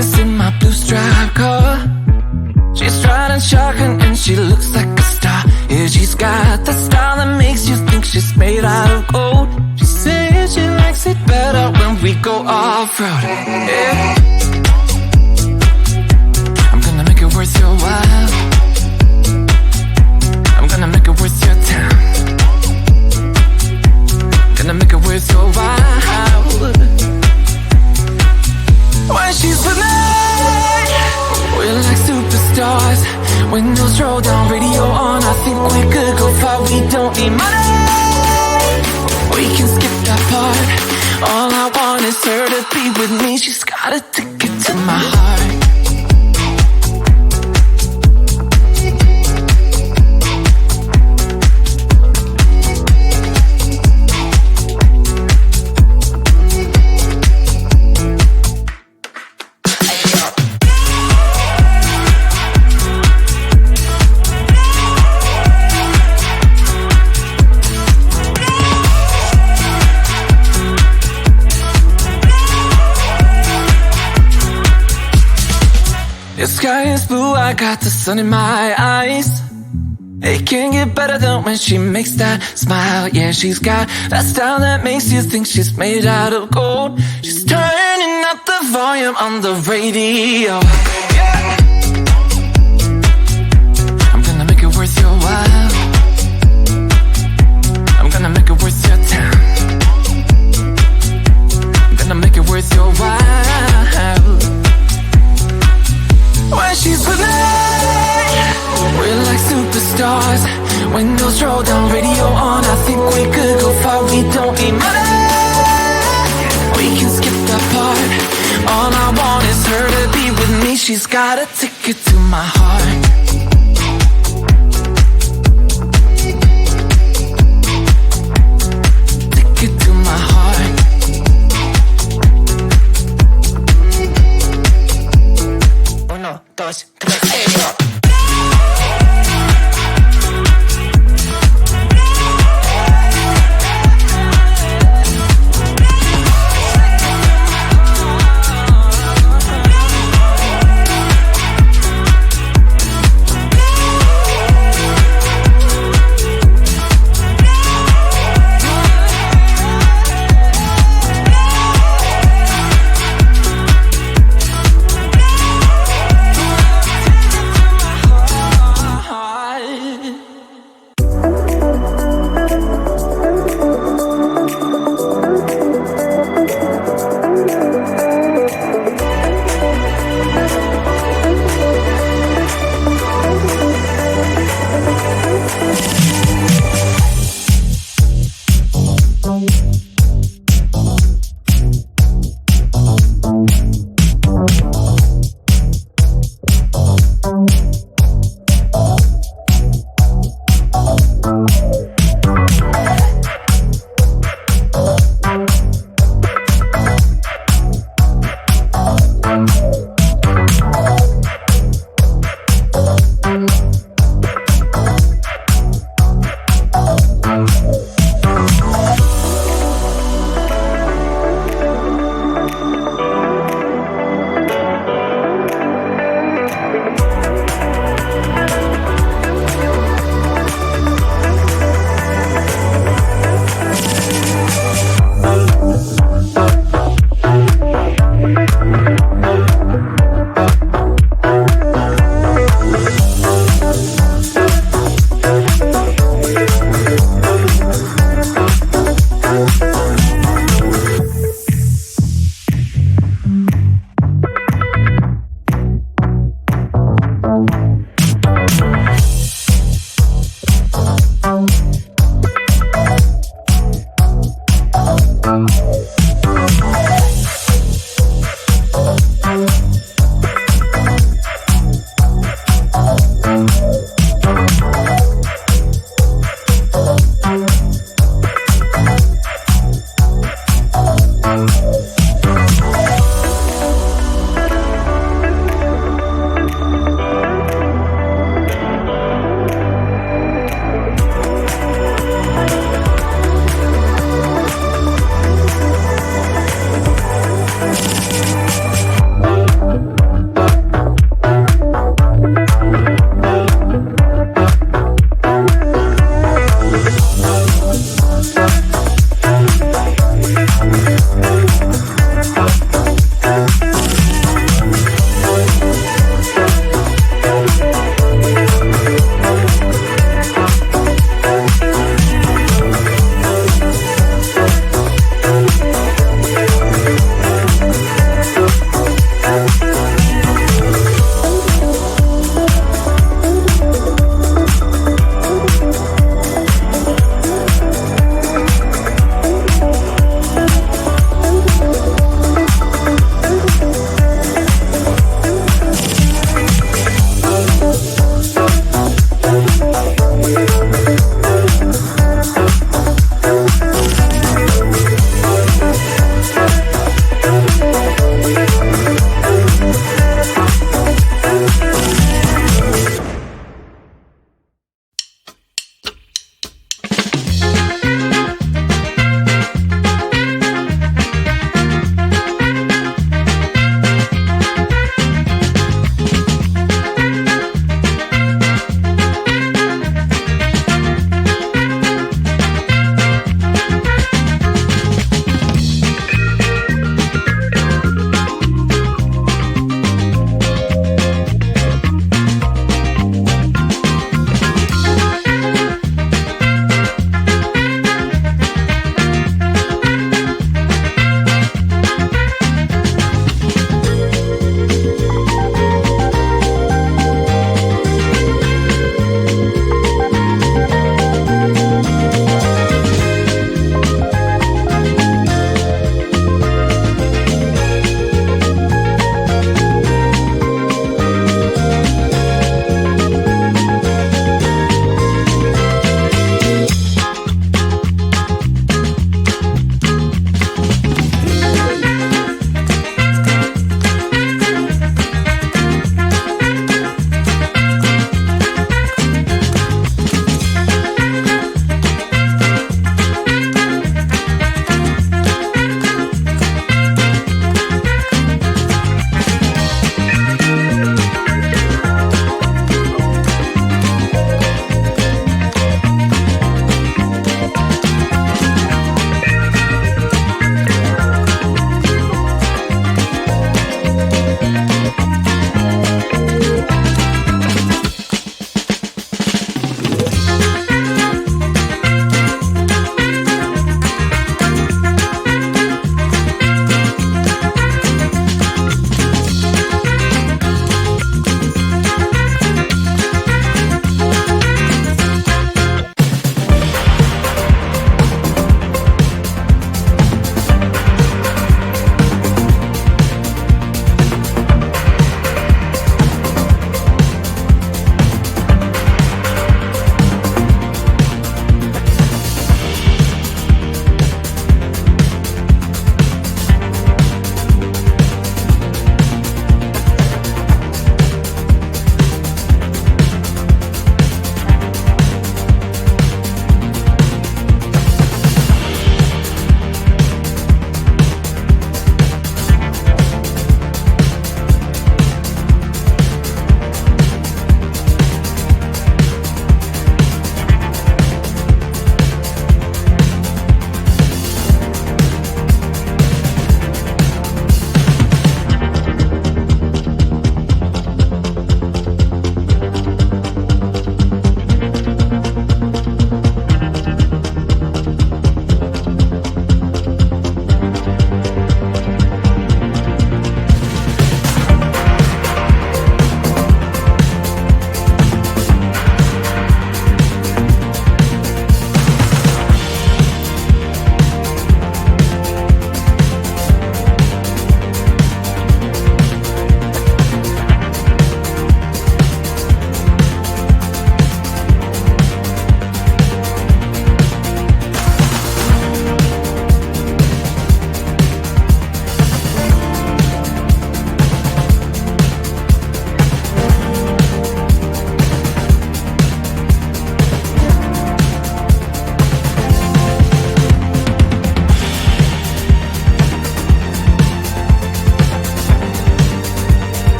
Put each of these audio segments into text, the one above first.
in my blue striped car. She's riding shotgun and she looks like a star. Yeah, she's got the style that makes you think she's made out of gold. She says she likes it better when we go off-road. Yeah. I'm gonna make it worth your while. I'm gonna make it worth your time. Gonna make it worth your while. When she's with me, we're like superstars. Windows roll down, radio on. I think we could go far. We don't need money. We can skip that part. All I want is her to be with me. She's got a ticket to my heart. The sky is blue, I got the sun in my eyes. It can't get better than when she makes that smile. Yeah, she's got that style that makes you think she's made out of gold. She's turning up the volume on the radio. Yeah. I'm gonna make it worth your while. I'm gonna make it worth your time. I'm gonna make it worth your while. When she's with me, we're like superstars. Windows roll down, radio on. I think we could go far. We don't need money. We can skip that part. All I want is her to be with me. She's got a ticket to my heart. Ticket to my heart. Uno, dos, tres,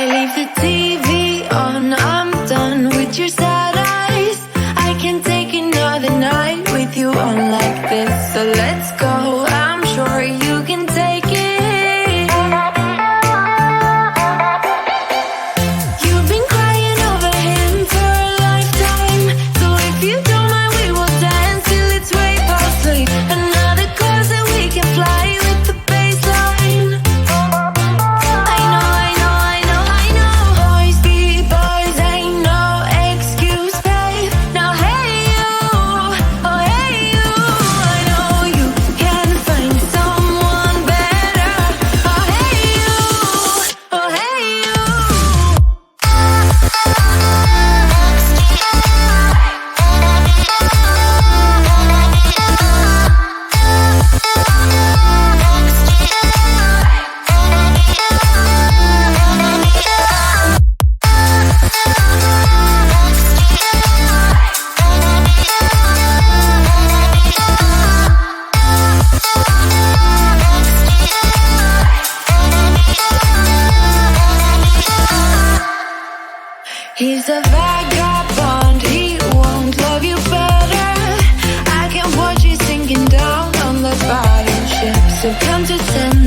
I leave the TV on, I'm done with your sad eyes. I can't take another night with you on like this. So let's go, I'm sure you can take it. You've been crying over him for a lifetime. So if you don't mind, we will dance till it's way past late. Another course that we can fly with the baseline. I know. Boys be boys, ain't no excuse, babe. Now hey you, oh hey you. I know you can find someone better. Oh hey you, oh hey you. He's a vagabond, he won't love you better. I can watch you sinking down on the bottom ship. So come to 10